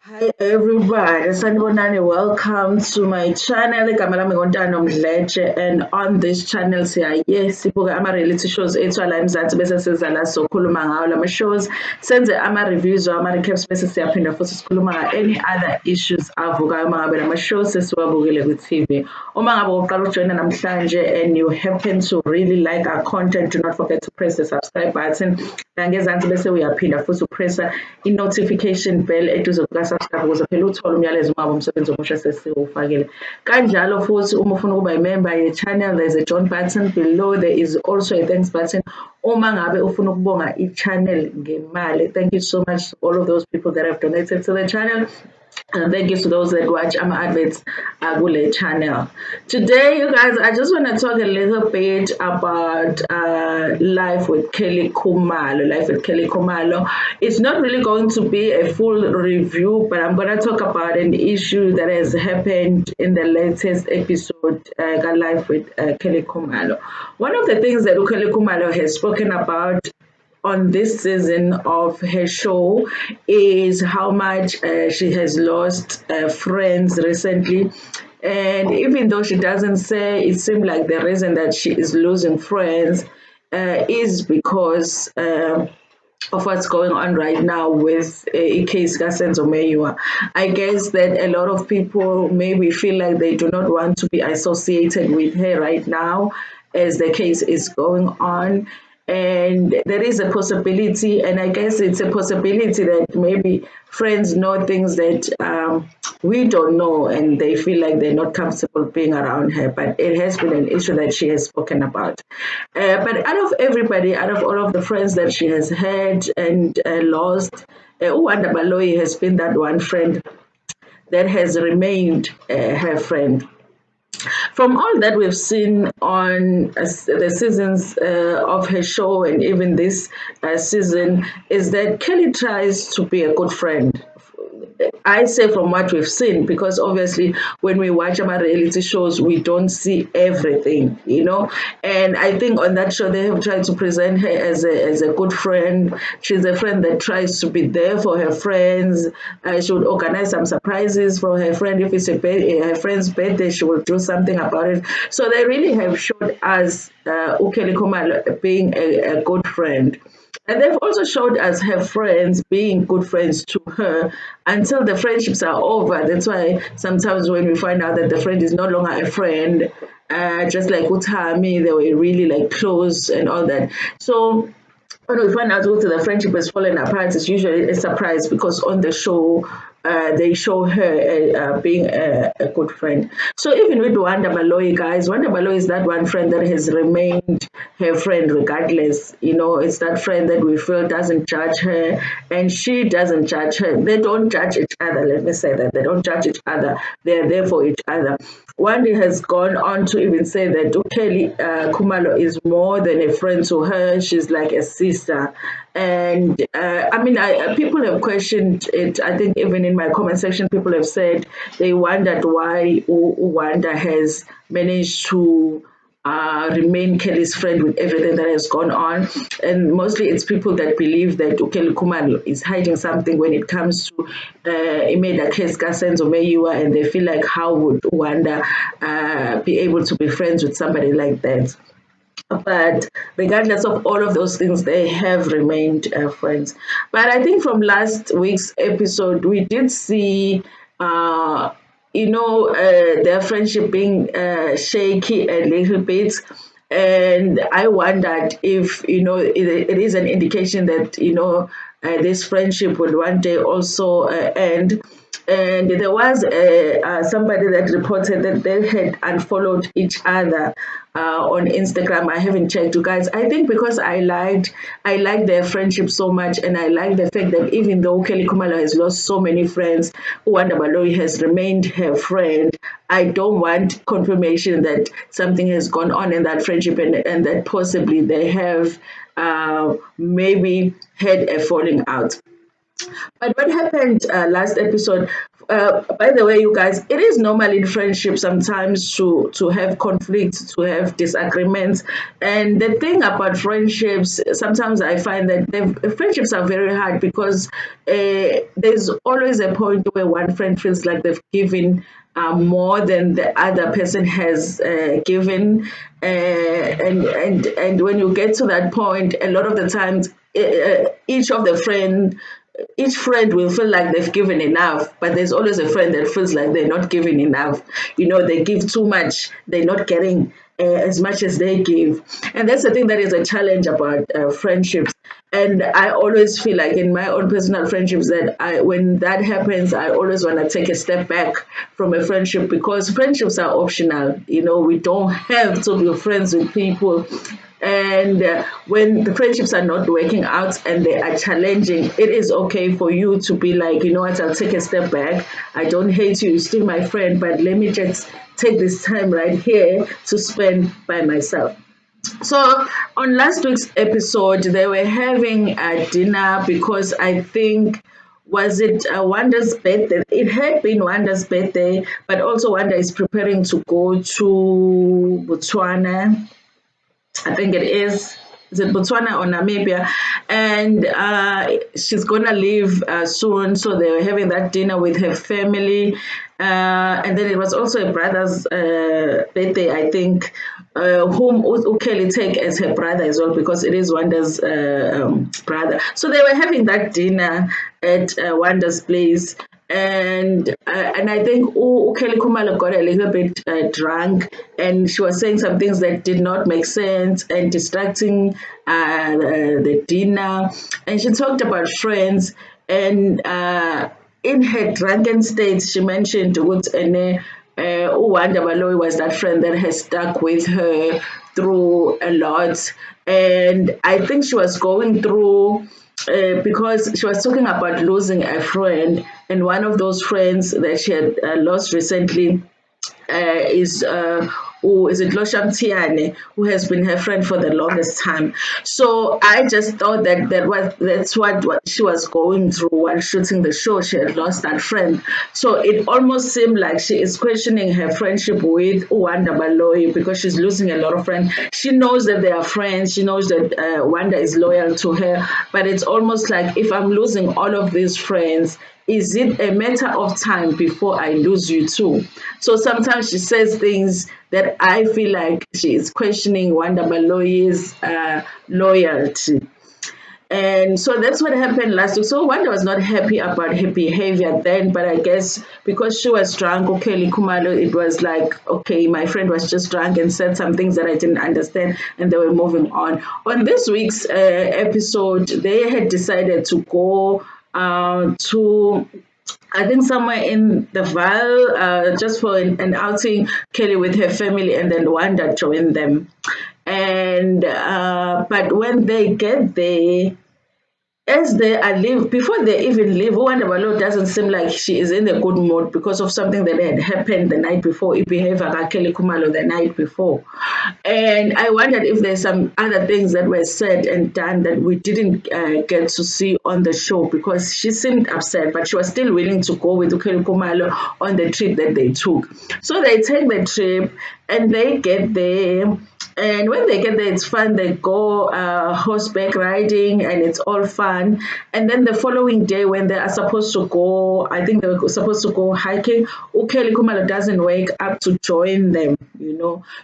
Hi everybody, sanibonani. Welcome to my channel. Igama lami Mdletshe, and on this channel sibuka ama-reality shows ethu ala eMzansi bese siza la sokhuluma ngawo lama shows, senze ama-reviews ama-recaps bese siyaphinda futhi sikhuluma any other issues avukayo uma ngabe lama shows sesiwabukile ku-TV. Uma ngabe uqala ukujoyina namhlanje and you happen to really like our content, do not forget to press the subscribe button. Ngezansi bese uyaphinda futhi upressa i-notification bell eduze kuka-subscribe ukuze phela uthole umyalezo uma ngabe umsebenzi omusha sesiwufakile. Kanjalo futhi uma ufuna ukuba i-member ye-channel, there's a join button below. There is also a thanks button uma ngabe ufuna ukubonga i-channel ngemali. Thank you so much to all of those people that have donated to the channel. And thank you to those that watch adverts Agule channel. Today, you guys, I just want to talk a little bit about life with Kelly Khumalo. Life with Kelly Khumalo. It's not really going to be a full review, but I'm going to talk about an issue that has happened in the latest episode, Life with Kelly Khumalo. One of the things that Kelly Khumalo has spoken about on this season of her show is how much she has lost friends recently. And even though she doesn't say, it seems like the reason that she is losing friends is because of what's going on right now with case Senzo Meyiwa. I guess that a lot of people maybe feel like they do not want to be associated with her right now as the case is going on. And there is a possibility, and I guess it's a possibility that maybe friends know things that we don't know, and they feel like they're not comfortable being around her. But it has been an issue that she has spoken about. But out of everybody, out of all of the friends that she has had and lost, Wanda Baloyi has been that one friend that has remained her friend. From all that we've seen on the seasons of her show and even this season, is that Kelly tries to be a good friend. I say from what we've seen, because obviously when we watch about reality shows, we don't see everything, you know. And I think on that show, they have tried to present her as a good friend. She's a friend that tries to be there for her friends. She would organize some surprises for her friend. If it's her friend's birthday, she will do something about it. So they really have showed us Kelly Khumalo being a good friend. And they've also showed us her friends being good friends to her until the friendships are over. That's why sometimes when we find out that the friend is no longer a friend, just like Utami, they were really like close and all that. So when we find out that the friendship has fallen apart, it's usually a surprise because on the show, they show her being a good friend. So even with Wanda Baloyi, guys, Wanda Baloyi is that one friend that has remained her friend regardless. You know, it's that friend that we feel doesn't judge her and she doesn't judge her. They don't judge each other, let me say that. They don't judge each other. They're there for each other. Wanda has gone on to even say that Kelly Khumalo is more than a friend to her. She's like a sister. And I mean, people have questioned it. I think even in my comment section, people have said they wondered why Wanda has managed to remain Kelly's friend with everything that has gone on. And mostly it's people that believe that Kelly Khumalo is hiding something when it comes to Imeda Keska Senzo Meyiwa, and they feel like how would Wanda be able to be friends with somebody like that. But regardless of all of those things, they have remained friends. But I think from last week's episode, we did see their friendship being shaky a little bit. And I wondered if, it is an indication that, this friendship would one day also end. And there was somebody that reported that they had unfollowed each other on Instagram. I haven't checked, you guys. I think because I liked their friendship so much, and I like the fact that even though Kelly Khumalo has lost so many friends, Wanda Baloyi has remained her friend. I don't want confirmation that something has gone on in that friendship and that possibly they have maybe had a falling out. But what happened last episode, by the way, you guys, it is normal in friendship sometimes to have conflicts, to have disagreements. And the thing about friendships, sometimes I find that friendships are very hard because there's always a point where one friend feels like they've given more than the other person has given, and when you get to that point, a lot of the times, each friend will feel like they've given enough, but there's always a friend that feels like they're not giving enough. They give too much, they're not getting as much as they give. And that's the thing that is a challenge about friendships. And I always feel like in my own personal friendships that when that happens, I always want to take a step back from a friendship because friendships are optional. We don't have to be friends with people, and when the friendships are not working out and they are challenging, it is okay for you to be like, you know what, I'll take a step back. I don't hate you, you're still my friend, but let me just take this time right here to spend by myself. So on last week's episode, they were having a dinner because I think, was it Wanda's birthday? It had been Wanda's birthday, but also Wanda is preparing to go to Botswana. I think it is. Is it Botswana or Namibia? And she's gonna leave soon, so they were having that dinner with her family. And then it was also a brother's birthday, I think, whom Kelly take as her brother as well because it is Wanda's brother. So they were having that dinner at Wanda's place, and I think Kelly Khumalo got a little bit drunk, and she was saying some things that did not make sense and distracting the dinner. And she talked about friends, and in her drunken state, she mentioned what Wanda Baloyi was that friend that has stuck with her through a lot. And I think she was going through because she was talking about losing a friend, and one of those friends that she had lost recently is who is it Losham Tiane, who has been her friend for the longest time. So I just thought that's what she was going through while shooting the show. She had lost that friend. So it almost seemed like she is questioning her friendship with Wanda Baloyi because she's losing a lot of friends. She knows that they are friends. She knows that Wanda is loyal to her. But it's almost like if I'm losing all of these friends, is it a matter of time before I lose you too? So sometimes she says things that I feel like she is questioning Wanda Baloyi's loyalty. And so that's what happened last week. So Wanda was not happy about her behavior then, but I guess because she was drunk, okay, Khumalo, it was like, okay, my friend was just drunk and said some things that I didn't understand, and they were moving on. On this week's episode, they had decided to go to, I think, somewhere in the Val, just for an outing, Kelly with her family, and then Wanda joined them. And but when they get there, as they are leave, before they even leave, Wanda Balo doesn't seem like she is in a good mood because of something that had happened the night before. It behaved like Kelly Khumalo the night before. And I wondered if there's some other things that were said and done that we didn't get to see on the show because she seemed upset, but she was still willing to go with Kelly Khumalo on the trip that they took. So they take the trip and they get there. And when they get there, it's fun. They go horseback riding, and it's all fun. And then the following day, when they are supposed to go, I think they were supposed to go hiking. Ukeli Kumalo doesn't wake up to join them.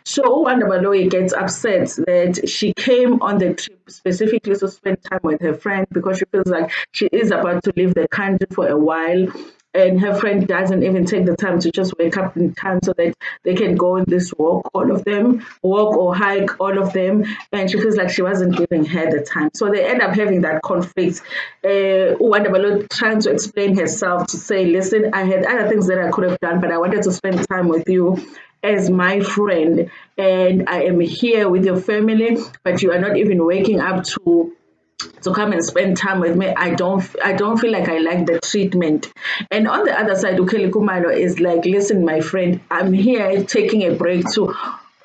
So Wanda Baloyi gets upset that she came on the trip specifically to spend time with her friend because she feels like she is about to leave the country for a while, and her friend doesn't even take the time to just wake up in time so that they can go on this walk, all of them, walk or hike, all of them, and she feels like she wasn't giving her the time. So they end up having that conflict. Wanda Balo trying to explain herself to say, listen, I had other things that I could have done, but I wanted to spend time with you as my friend, and I am here with your family, but you are not even waking up to come and spend time with me. I don't feel like I like the treatment. And on the other side, Ukeli Kumalo is like, listen, my friend, I'm here taking a break too.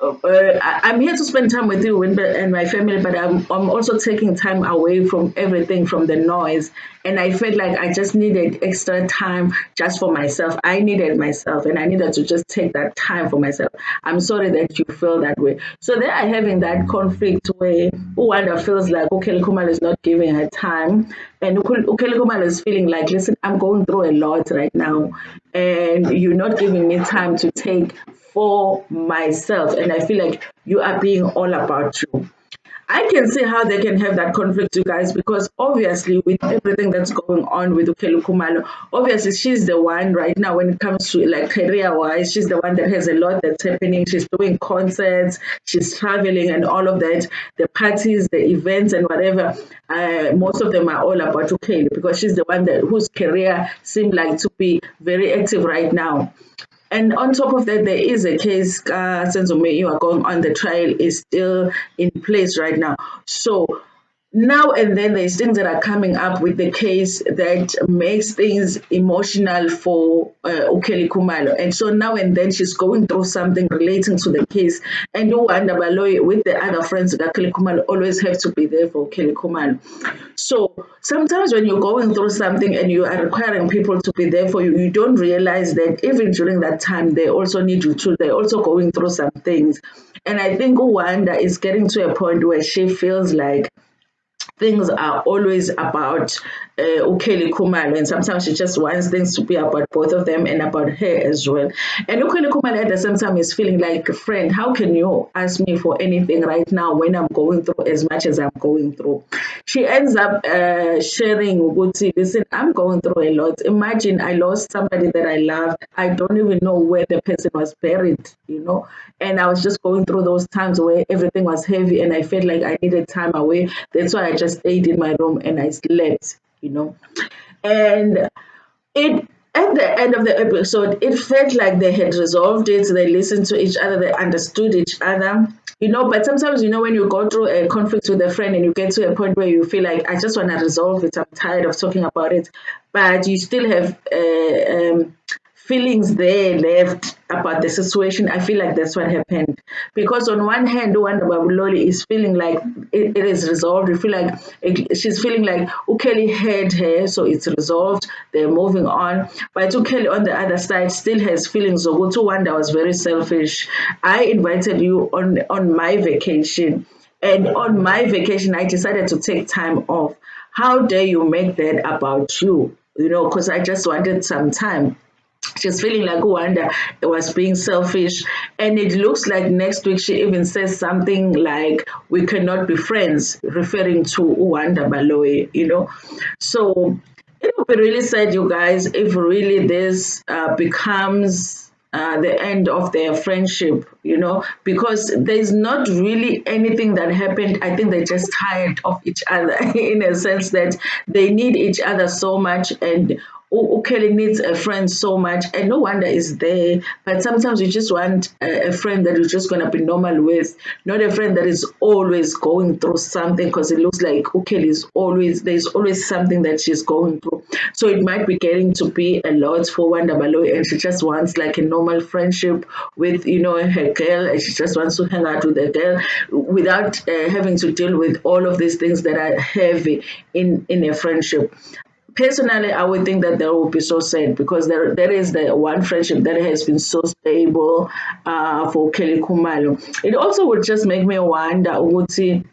I'm here to spend time with you and my family, but I'm also taking time away from everything, from the noise. And I felt like I just needed extra time just for myself. I needed myself and I needed to just take that time for myself. I'm sorry that you feel that way. So they are having that conflict where Wanda feels like, okay, Kumalo is not giving her time. And Ukeli Kumalo is feeling like, listen, I'm going through a lot right now. And you're not giving me time to take for myself. And I feel like you are being all about you. I can see how they can have that conflict, you guys, because obviously, with everything that's going on with Ukeli Khumalo, obviously she's the one right now when it comes to like career-wise. She's the one that has a lot that's happening. She's doing concerts, she's traveling, and all of that. The parties, the events, and whatever. Most of them are all about Ukeli because she's the one that whose career seemed like to be very active right now. And on top of that, there is a case, Senzome, you are going on, the trial is still in place right now. So now and then there's things that are coming up with the case that makes things emotional for Ukeli Khumalo. And so now and then she's going through something relating to the case. And Wanda Baloyi with the other friends of Ukeli Khumalo always have to be there for Ukeli Khumalo. So sometimes when you're going through something and you are requiring people to be there for you, you don't realize that even during that time, they also need you too. They're also going through some things. And I think Wanda is getting to a point where she feels like things are always about Ukeli Khumalo, and sometimes she just wants things to be about both of them and about her as well. And Ukeli Khumalo at the same time is feeling like, friend, how can you ask me for anything right now when I'm going through as much as I'm going through? She ends up sharing, Uguti, listen, I'm going through a lot. Imagine I lost somebody that I loved. I don't even know where the person was buried, and I was just going through those times where everything was heavy and I felt like I needed time away. That's why I just stayed in my room and I slept. And it at the end of the episode, it felt like they had resolved it. They listened to each other, they understood each other. But sometimes, when you go through a conflict with a friend and you get to a point where you feel like, I just want to resolve it, I'm tired of talking about it, but you still have feelings there left about the situation. I feel like that's what happened. Because on one hand, Wanda Babuloli is feeling like it is resolved. You feel like she's feeling like Ukeli had her, so it's resolved. They're moving on. But Ukeli on the other side still has feelings of Wanda was very selfish. I invited you on my vacation. And on my vacation, I decided to take time off. How dare you make that about you? Because I just wanted some time. She's feeling like Wanda was being selfish. And it looks like next week she even says something like, we cannot be friends, referring to Wanda Baloyi. So it would be really sad, you guys, if really this becomes the end of their friendship, because there's not really anything that happened. I think they're just tired of each other in a sense that they need each other so much. And Kelly needs a friend so much, and no wonder is there. But sometimes you just want a friend that you're just gonna be normal with, not a friend that is always going through something. Because it looks like Kelly is always there's always something that she's going through. So it might be getting to be a lot for Wanda Baloyi, and she just wants like a normal friendship with her girl, and she just wants to hang out with the girl without having to deal with all of these things that are heavy in a friendship. Personally, I would think that they will be so sad because there is the one friendship that has been so stable for Kelly Khumalo. It also would just make me wonder, Uguti,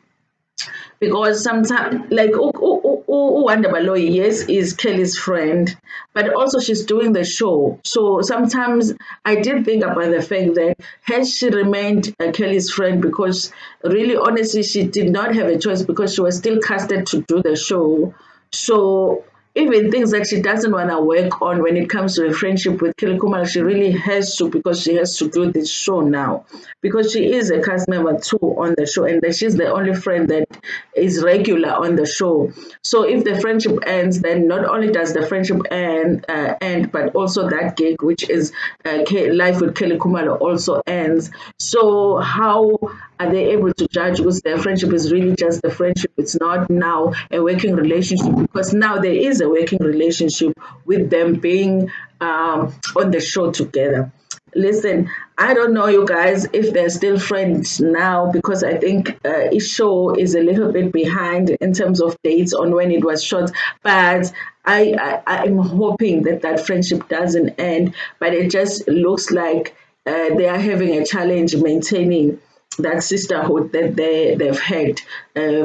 because sometimes, like, Wanda Baloyi, yes, is Kelly's friend, but also she's doing the show. So sometimes I did think about the fact that had she remained Kelly's friend, because really, honestly, she did not have a choice because she was still casted to do the show. So even things that she doesn't want to work on when it comes to a friendship with Kelly Khumalo, she really has to, because she has to do this show now. Because she is a cast member too on the show, and that she's the only friend that is regular on the show. So if the friendship ends, then not only does the friendship end, but also that gig, which is Life with Kelly Khumalo, also ends. So how are they able to judge, because their friendship is really just the friendship? It's not now a working relationship, because now there is a working relationship with them being on the show together. Listen, I don't know, you guys, if they're still friends now because I think Isho is a little bit behind in terms of dates on when it was shot. But I'm hoping that that friendship doesn't end. But it just looks like they are having a challenge maintaining that sisterhood that they've had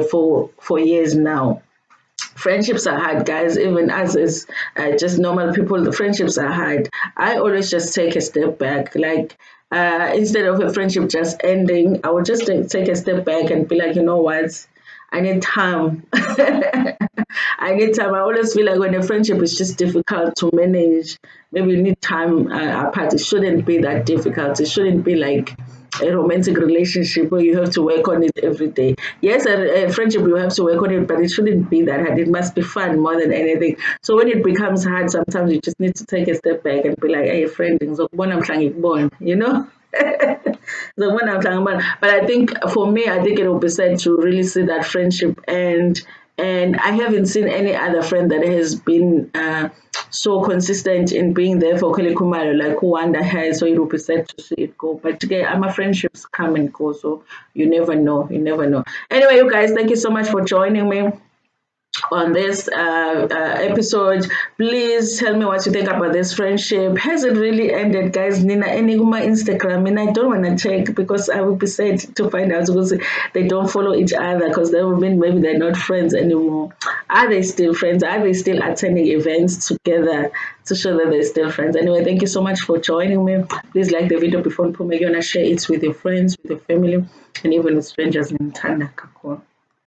for years now. Friendships are hard, guys. Even us as just normal people, the friendships are hard. I always just take a step back. Like, instead of a friendship just ending, I would just take a step back and be like, you know what? I need time. I need time. I always feel like when a friendship is just difficult to manage, maybe you need time apart. It shouldn't be that difficult. It shouldn't be like a romantic relationship where you have to work on it every day. Yes, a friendship you have to work on it, but it shouldn't be that hard. It must be fun more than anything. So when it becomes hard, sometimes you just need to take a step back and be like, "Hey, friend, ngizokubona mhla ngikubona," you know. So when I'm talking about, but I think for me, I think it will be sad to really see that friendship and I haven't seen any other friend that has been so consistent in being there for Kelly Khumalo like Wanda has. So it will be sad to see it go. But again, my friendships come and go, so you never know. You never know. Anyway, you guys, thank you so much for joining me on this episode. Please tell me what you think about this friendship. Has it really ended, guys? Nina Enigma Instagram, and I don't want to check because I will be sad to find out because they don't follow each other because that would mean maybe they're not friends anymore. Are they still friends? Are they still attending events together to show that they're still friends? Anyway, thank you so much for joining me. Please like the video before you share it with your friends, with your family, and even with strangers in Ntando.